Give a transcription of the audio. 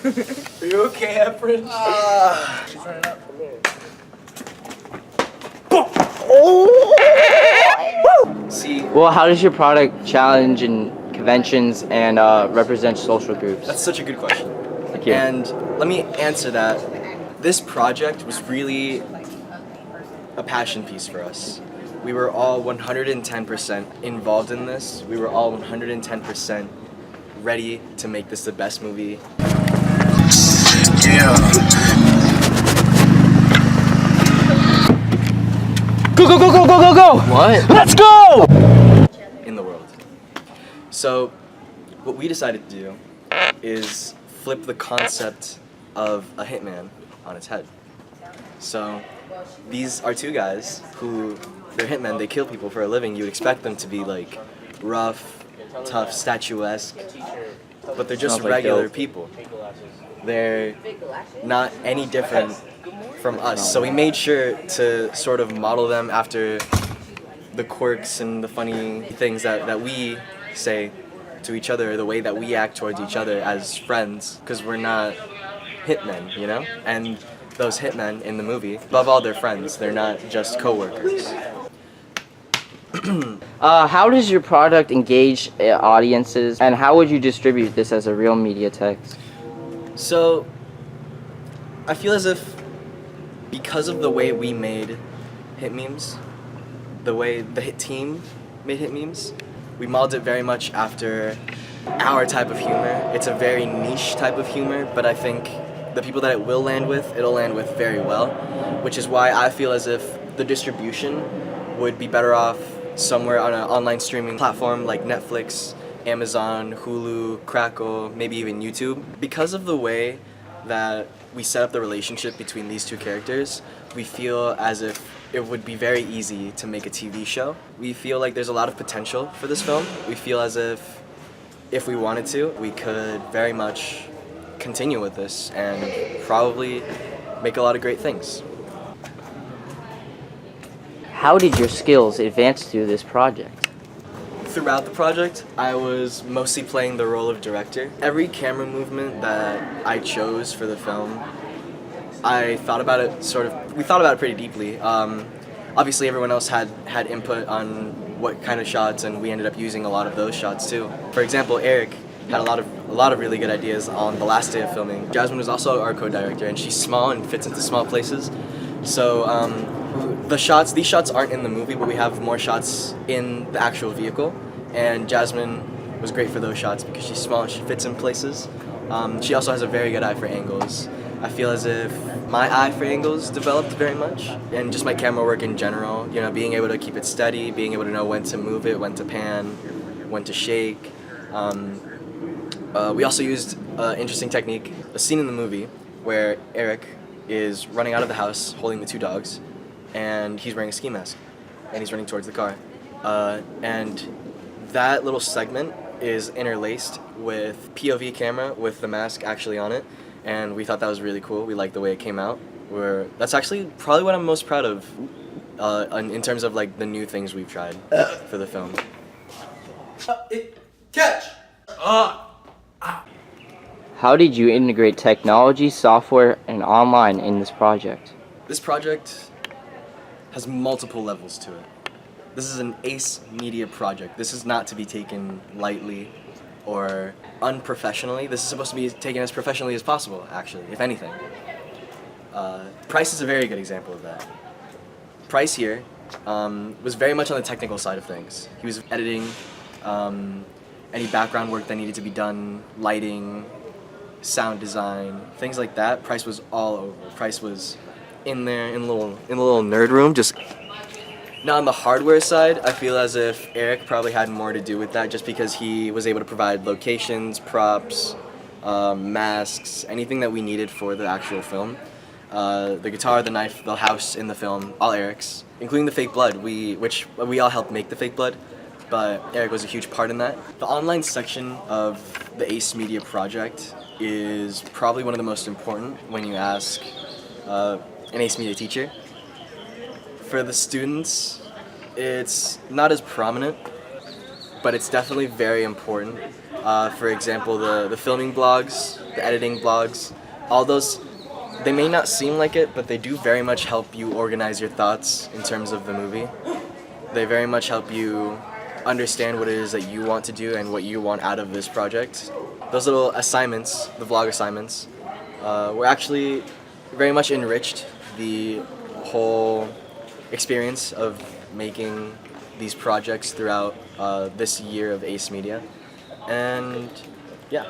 Are you okay, Efren? She's running up. See, Well, how does your product challenge in conventions and represent social groups? that's such a good question. Thank you. And let me answer that. This project was really a passion piece for us. We were all 110% involved in this. We were all 110% ready to make this the best movie. Yeah. Go, go, go, go, go, go, go! What? Let's go! In the world. So, what we decided to do is flip the concept of a hitman on its head. So, these are two guys who, they're hitmen, they kill people for a living. You would expect them to be like rough, tough, statuesque, but they're just Sounds like regular dope. people. They're not any different from us. So we made sure to sort of model them after the quirks and the funny things that we say to each other, the way that we act towards each other as friends, because we're not hitmen, you know? And those hitmen in the movie, above all, they're friends. They're not just co-workers. How does your product engage audiences, and how would you distribute this as a real media text? So, I feel as if because of the way we made hit memes, the way the hit team made hit memes, we modeled it very much after our type of humor. It's a very niche type of humor, but I think the people that it will land with, it'll land with very well, which is why I feel as if the distribution would be better off somewhere on an online streaming platform like Netflix, Amazon, Hulu, Crackle, maybe even YouTube. Because of the way that we set up the relationship between these two characters, we feel as if it would be very easy to make a TV show. We feel like there's a lot of potential for this film. We feel as if we wanted to, we could very much continue with this and probably make a lot of great things. How did your skills advance through this project? Throughout the project, I was mostly playing the role of director. Every camera movement that I chose for the film, I thought about it we thought about it pretty deeply. Obviously everyone else had input on what kind of shots, and we ended up using a lot of those shots too. For example, Eric had a lot of really good ideas on the last day of filming. Jasmine was also our co-director, and she's small and fits into small places. So these shots aren't in the movie, but we have more shots in the actual vehicle. And Jasmine was great for those shots because she's small and she fits in places. She also has a very good eye for angles. I feel as if my eye for angles developed very much, and just my camera work in general, you know, being able to keep it steady, being able to know when to move it, when to pan, when to shake. We also used an interesting technique, a scene in the movie where Eric is running out of the house holding the two dogs, and he's wearing a ski mask, and he's running towards the car. And that little segment is interlaced with POV camera with the mask actually on it, and we thought that was really cool. We liked the way it came out. That's actually probably what I'm most proud of in terms of like the new things we've tried for the film. Catch! How did you integrate technology, software, and online in this project? This project has multiple levels to it. This is an ACE media project. This is not to be taken lightly or unprofessionally. This is supposed to be taken as professionally as possible, actually, if anything. Price is a very good example of that. Price here was very much on the technical side of things. He was editing any background work that needed to be done, lighting, sound design, things like that. Price was all over. Price was in there in the little nerd room, just. Now on the hardware side, I feel as if Eric probably had more to do with that, just because he was able to provide locations, props, masks, anything that we needed for the actual film. The guitar, the knife, the house in the film, all Eric's, including the fake blood, which we all helped make the fake blood, but Eric was a huge part in that. The online section of the ACE Media project is probably one of the most important when you ask an ACE Media teacher. For the students, it's not as prominent, but it's definitely very important. For example, the filming blogs the editing vlogs, all those, they may not seem like it, but they do very much help you organize your thoughts in terms of the movie. They very much help you understand what it is that you want to do and what you want out of this project. Those little assignments, the vlog assignments, were actually very much enriched the whole experience of making these projects throughout this year of Ace Media. And yeah.